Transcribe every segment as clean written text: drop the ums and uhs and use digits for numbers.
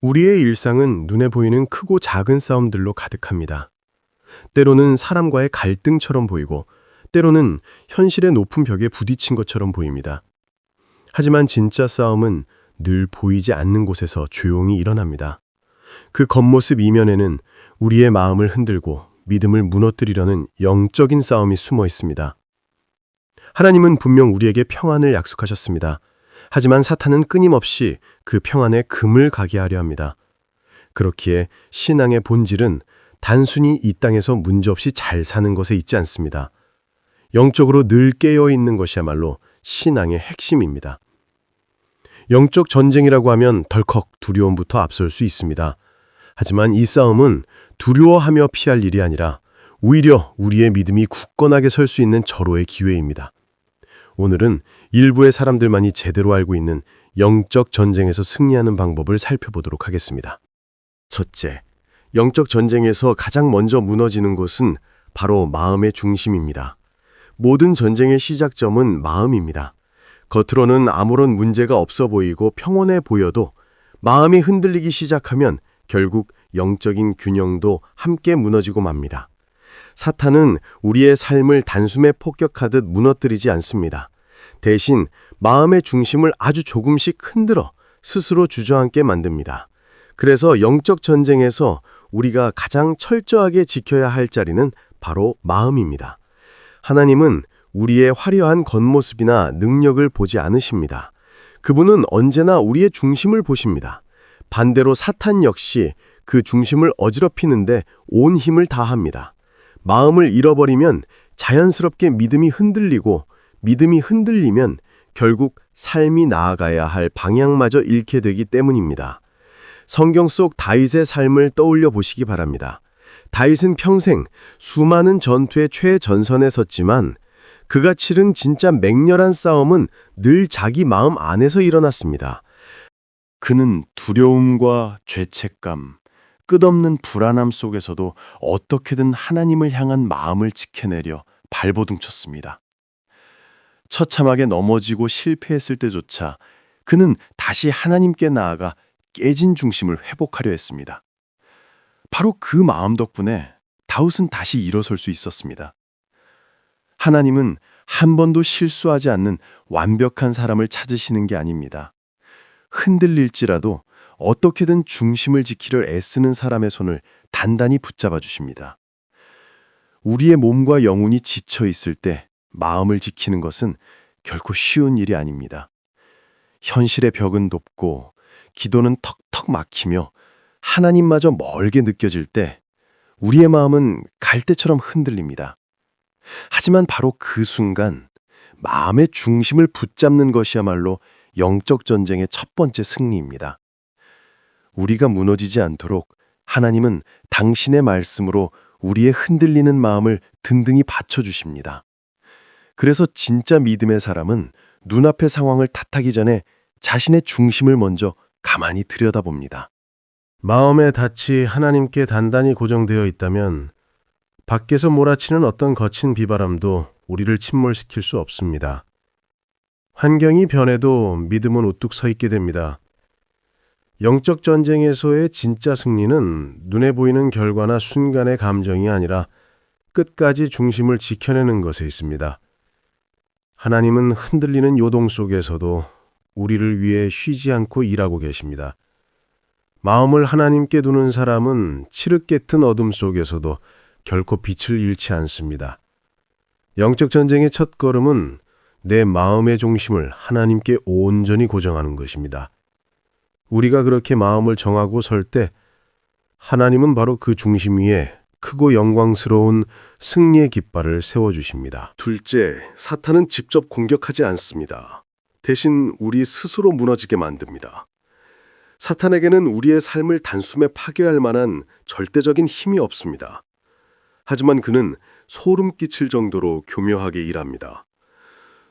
우리의 일상은 눈에 보이는 크고 작은 싸움들로 가득합니다. 때로는 사람과의 갈등처럼 보이고, 때로는 현실의 높은 벽에 부딪힌 것처럼 보입니다. 하지만 진짜 싸움은 늘 보이지 않는 곳에서 조용히 일어납니다. 그 겉모습 이면에는 우리의 마음을 흔들고 믿음을 무너뜨리려는 영적인 싸움이 숨어 있습니다. 하나님은 분명 우리에게 평안을 약속하셨습니다. 하지만 사탄은 끊임없이 그 평안에 금을 가게 하려 합니다. 그렇기에 신앙의 본질은 단순히 이 땅에서 문제없이 잘 사는 것에 있지 않습니다. 영적으로 늘 깨어 있는 것이야말로 신앙의 핵심입니다. 영적 전쟁이라고 하면 덜컥 두려움부터 앞설 수 있습니다. 하지만 이 싸움은 두려워하며 피할 일이 아니라 오히려 우리의 믿음이 굳건하게 설 수 있는 절호의 기회입니다. 오늘은 일부의 사람들만이 제대로 알고 있는 영적 전쟁에서 승리하는 방법을 살펴보도록 하겠습니다. 첫째, 영적 전쟁에서 가장 먼저 무너지는 곳은 바로 마음의 중심입니다. 모든 전쟁의 시작점은 마음입니다. 겉으로는 아무런 문제가 없어 보이고 평온해 보여도 마음이 흔들리기 시작하면 결국 영적인 균형도 함께 무너지고 맙니다. 사탄은 우리의 삶을 단숨에 폭격하듯 무너뜨리지 않습니다. 대신 마음의 중심을 아주 조금씩 흔들어 스스로 주저앉게 만듭니다. 그래서 영적 전쟁에서 우리가 가장 철저하게 지켜야 할 자리는 바로 마음입니다. 하나님은 우리의 화려한 겉모습이나 능력을 보지 않으십니다. 그분은 언제나 우리의 중심을 보십니다. 반대로 사탄 역시 그 중심을 어지럽히는데 온 힘을 다합니다. 마음을 잃어버리면 자연스럽게 믿음이 흔들리고, 믿음이 흔들리면 결국 삶이 나아가야 할 방향마저 잃게 되기 때문입니다. 성경 속 다윗의 삶을 떠올려 보시기 바랍니다. 다윗은 평생 수많은 전투의 최전선에 섰지만 그가 치른 진짜 맹렬한 싸움은 늘 자기 마음 안에서 일어났습니다. 그는 두려움과 죄책감, 끝없는 불안함 속에서도 어떻게든 하나님을 향한 마음을 지켜내려 발버둥쳤습니다. 처참하게 넘어지고 실패했을 때조차 그는 다시 하나님께 나아가 깨진 중심을 회복하려 했습니다. 바로 그 마음 덕분에 다윗은 다시 일어설 수 있었습니다. 하나님은 한 번도 실수하지 않는 완벽한 사람을 찾으시는 게 아닙니다. 흔들릴지라도 어떻게든 중심을 지키려 애쓰는 사람의 손을 단단히 붙잡아 주십니다. 우리의 몸과 영혼이 지쳐 있을 때 마음을 지키는 것은 결코 쉬운 일이 아닙니다. 현실의 벽은 높고 기도는 턱턱 막히며 하나님마저 멀게 느껴질 때 우리의 마음은 갈대처럼 흔들립니다. 하지만 바로 그 순간 마음의 중심을 붙잡는 것이야말로 영적 전쟁의 첫 번째 승리입니다. 우리가 무너지지 않도록 하나님은 당신의 말씀으로 우리의 흔들리는 마음을 든든히 받쳐주십니다. 그래서 진짜 믿음의 사람은 눈앞의 상황을 탓하기 전에 자신의 중심을 먼저 가만히 들여다봅니다. 마음의 닻이 하나님께 단단히 고정되어 있다면 밖에서 몰아치는 어떤 거친 비바람도 우리를 침몰시킬 수 없습니다. 환경이 변해도 믿음은 우뚝 서 있게 됩니다. 영적 전쟁에서의 진짜 승리는 눈에 보이는 결과나 순간의 감정이 아니라 끝까지 중심을 지켜내는 것에 있습니다. 하나님은 흔들리는 요동 속에서도 우리를 위해 쉬지 않고 일하고 계십니다. 마음을 하나님께 두는 사람은 칠흑 깃든 어둠 속에서도 결코 빛을 잃지 않습니다. 영적 전쟁의 첫 걸음은 내 마음의 중심을 하나님께 온전히 고정하는 것입니다. 우리가 그렇게 마음을 정하고 설 때 하나님은 바로 그 중심 위에 크고 영광스러운 승리의 깃발을 세워주십니다. 둘째, 사탄은 직접 공격하지 않습니다. 대신 우리 스스로 무너지게 만듭니다. 사탄에게는 우리의 삶을 단숨에 파괴할 만한 절대적인 힘이 없습니다. 하지만 그는 소름 끼칠 정도로 교묘하게 일합니다.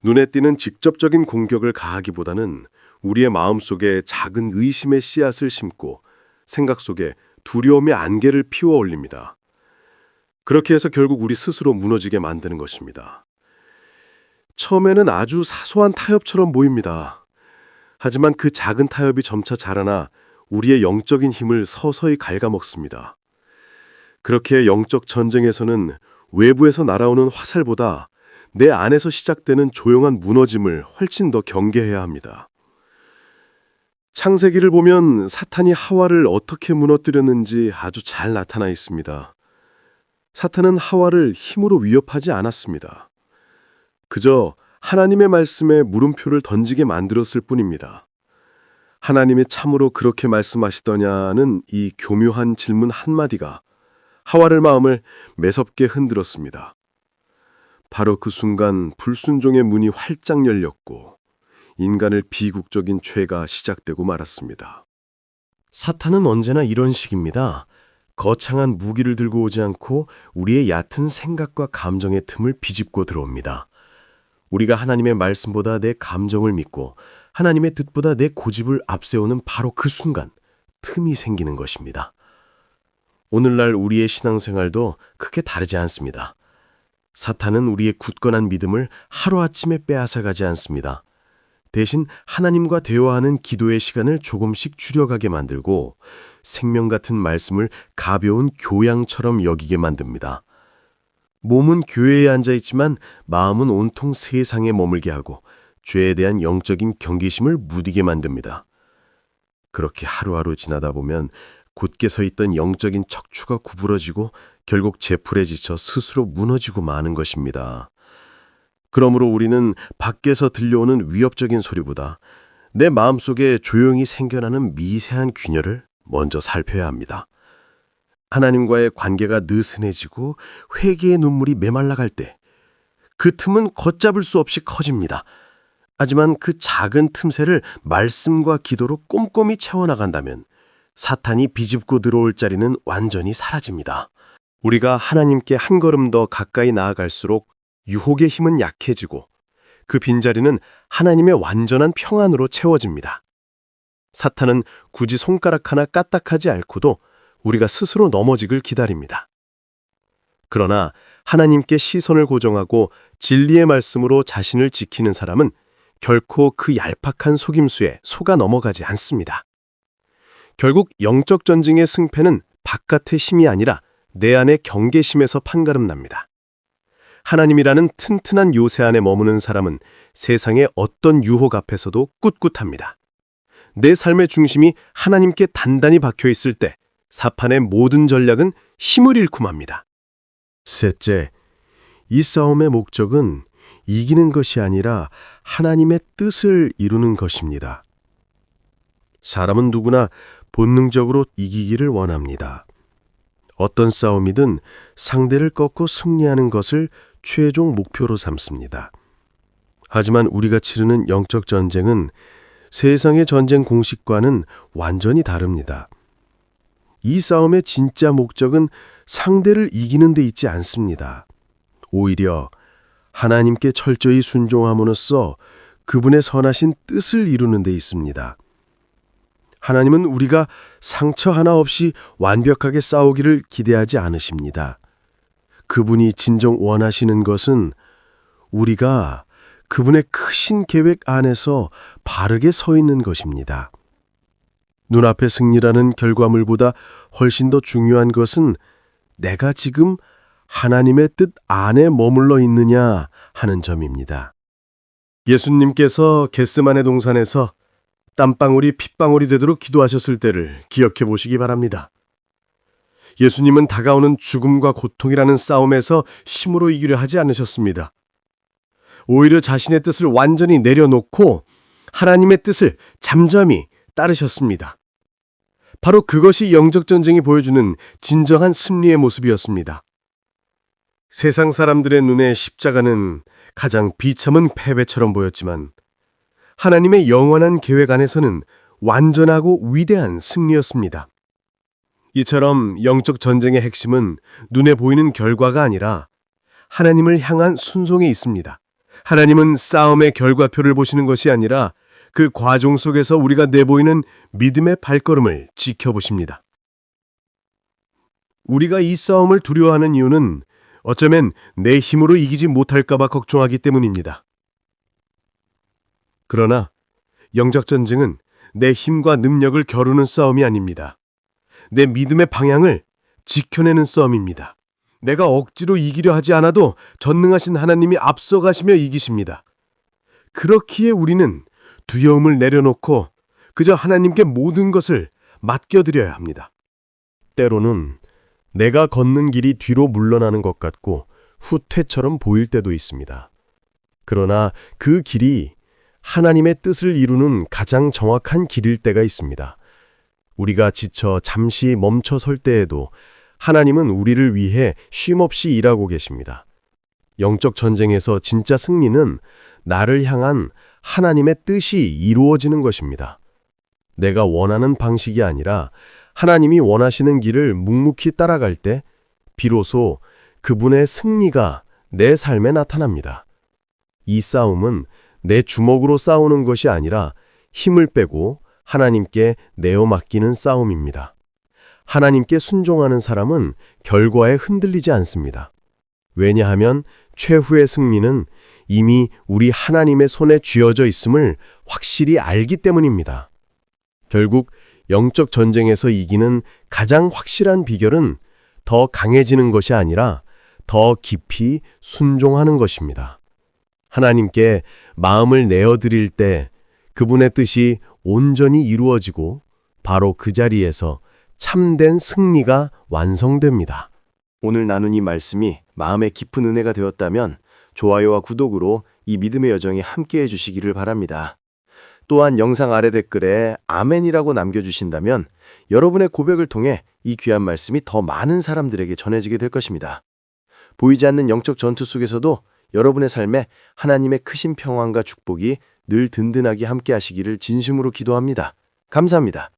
눈에 띄는 직접적인 공격을 가하기보다는 우리의 마음속에 작은 의심의 씨앗을 심고 생각 속에 두려움의 안개를 피워 올립니다. 그렇게 해서 결국 우리 스스로 무너지게 만드는 것입니다. 처음에는 아주 사소한 타협처럼 보입니다. 하지만 그 작은 타협이 점차 자라나 우리의 영적인 힘을 서서히 갉아먹습니다. 그렇게 영적 전쟁에서는 외부에서 날아오는 화살보다 내 안에서 시작되는 조용한 무너짐을 훨씬 더 경계해야 합니다. 창세기를 보면 사탄이 하와를 어떻게 무너뜨렸는지 아주 잘 나타나 있습니다. 사탄은 하와를 힘으로 위협하지 않았습니다. 그저 하나님의 말씀에 물음표를 던지게 만들었을 뿐입니다. 하나님이 참으로 그렇게 말씀하시더냐는 이 교묘한 질문 한마디가 하와를 마음을 매섭게 흔들었습니다. 바로 그 순간 불순종의 문이 활짝 열렸고 인간을 비국적인 죄가 시작되고 말았습니다. 사탄은 언제나 이런 식입니다. 거창한 무기를 들고 오지 않고 우리의 얕은 생각과 감정의 틈을 비집고 들어옵니다. 우리가 하나님의 말씀보다 내 감정을 믿고 하나님의 뜻보다 내 고집을 앞세우는 바로 그 순간 틈이 생기는 것입니다. 오늘날 우리의 신앙생활도 크게 다르지 않습니다. 사탄은 우리의 굳건한 믿음을 하루아침에 빼앗아가지 않습니다. 대신 하나님과 대화하는 기도의 시간을 조금씩 줄여가게 만들고 생명 같은 말씀을 가벼운 교양처럼 여기게 만듭니다. 몸은 교회에 앉아있지만 마음은 온통 세상에 머물게 하고 죄에 대한 영적인 경계심을 무디게 만듭니다. 그렇게 하루하루 지나다 보면 곧게 서 있던 영적인 척추가 구부러지고 결국 제풀에 지쳐 스스로 무너지고 마는 것입니다. 그러므로 우리는 밖에서 들려오는 위협적인 소리보다 내 마음속에 조용히 생겨나는 미세한 균열을 먼저 살펴야 합니다. 하나님과의 관계가 느슨해지고 회개의 눈물이 메말라갈 때 그 틈은 걷잡을 수 없이 커집니다. 하지만 그 작은 틈새를 말씀과 기도로 꼼꼼히 채워나간다면 사탄이 비집고 들어올 자리는 완전히 사라집니다. 우리가 하나님께 한 걸음 더 가까이 나아갈수록 유혹의 힘은 약해지고 그 빈자리는 하나님의 완전한 평안으로 채워집니다. 사탄은 굳이 손가락 하나 까딱하지 않고도 우리가 스스로 넘어지길 기다립니다. 그러나 하나님께 시선을 고정하고 진리의 말씀으로 자신을 지키는 사람은 결코 그 얄팍한 속임수에 속아 넘어가지 않습니다. 결국 영적 전쟁의 승패는 바깥의 힘이 아니라 내 안의 경계심에서 판가름납니다. 하나님이라는 튼튼한 요새 안에 머무는 사람은 세상의 어떤 유혹 앞에서도 꿋꿋합니다. 내 삶의 중심이 하나님께 단단히 박혀 있을 때 사판의 모든 전략은 힘을 잃고 맙니다. 셋째, 이 싸움의 목적은 이기는 것이 아니라 하나님의 뜻을 이루는 것입니다. 사람은 누구나 본능적으로 이기기를 원합니다. 어떤 싸움이든 상대를 꺾고 승리하는 것을 최종 목표로 삼습니다. 하지만 우리가 치르는 영적 전쟁은 세상의 전쟁 공식과는 완전히 다릅니다. 이 싸움의 진짜 목적은 상대를 이기는 데 있지 않습니다. 오히려 하나님께 철저히 순종함으로써 그분의 선하신 뜻을 이루는 데 있습니다. 하나님은 우리가 상처 하나 없이 완벽하게 싸우기를 기대하지 않으십니다. 그분이 진정 원하시는 것은 우리가 그분의 크신 계획 안에서 바르게 서 있는 것입니다. 눈앞의 승리라는 결과물보다 훨씬 더 중요한 것은 내가 지금 하나님의 뜻 안에 머물러 있느냐 하는 점입니다. 예수님께서 겟세마네 동산에서 땀방울이 핏방울이 되도록 기도하셨을 때를 기억해 보시기 바랍니다. 예수님은 다가오는 죽음과 고통이라는 싸움에서 힘으로 이기려 하지 않으셨습니다. 오히려 자신의 뜻을 완전히 내려놓고 하나님의 뜻을 잠잠히 따르셨습니다. 바로 그것이 영적 전쟁이 보여주는 진정한 승리의 모습이었습니다. 세상 사람들의 눈에 십자가는 가장 비참한 패배처럼 보였지만 하나님의 영원한 계획 안에서는 완전하고 위대한 승리였습니다. 이처럼 영적 전쟁의 핵심은 눈에 보이는 결과가 아니라 하나님을 향한 순종에 있습니다. 하나님은 싸움의 결과표를 보시는 것이 아니라 그 과정 속에서 우리가 내보이는 믿음의 발걸음을 지켜보십니다. 우리가 이 싸움을 두려워하는 이유는 어쩌면 내 힘으로 이기지 못할까 봐 걱정하기 때문입니다. 그러나 영적 전쟁은 내 힘과 능력을 겨루는 싸움이 아닙니다. 내 믿음의 방향을 지켜내는 싸움입니다. 내가 억지로 이기려 하지 않아도 전능하신 하나님이 앞서가시며 이기십니다. 그렇기에 우리는 두려움을 내려놓고 그저 하나님께 모든 것을 맡겨드려야 합니다. 때로는 내가 걷는 길이 뒤로 물러나는 것 같고 후퇴처럼 보일 때도 있습니다. 그러나 그 길이 하나님의 뜻을 이루는 가장 정확한 길일 때가 있습니다. 우리가 지쳐 잠시 멈춰 설 때에도 하나님은 우리를 위해 쉼없이 일하고 계십니다. 영적 전쟁에서 진짜 승리는 나를 향한 하나님의 뜻이 이루어지는 것입니다. 내가 원하는 방식이 아니라 하나님이 원하시는 길을 묵묵히 따라갈 때 비로소 그분의 승리가 내 삶에 나타납니다. 이 싸움은 내 주먹으로 싸우는 것이 아니라 힘을 빼고 하나님께 내어 맡기는 싸움입니다. 하나님께 순종하는 사람은 결과에 흔들리지 않습니다. 왜냐하면 최후의 승리는 이미 우리 하나님의 손에 쥐어져 있음을 확실히 알기 때문입니다. 결국 영적 전쟁에서 이기는 가장 확실한 비결은 더 강해지는 것이 아니라 더 깊이 순종하는 것입니다. 하나님께 마음을 내어드릴 때 그분의 뜻이 온전히 이루어지고 바로 그 자리에서 참된 승리가 완성됩니다. 오늘 나눈 이 말씀이 마음에 깊은 은혜가 되었다면 좋아요와 구독으로 이 믿음의 여정에 함께해 주시기를 바랍니다. 또한 영상 아래 댓글에 아멘이라고 남겨주신다면 여러분의 고백을 통해 이 귀한 말씀이 더 많은 사람들에게 전해지게 될 것입니다. 보이지 않는 영적 전투 속에서도 여러분의 삶에 하나님의 크신 평안과 축복이 늘 든든하게 함께 하시기를 진심으로 기도합니다. 감사합니다.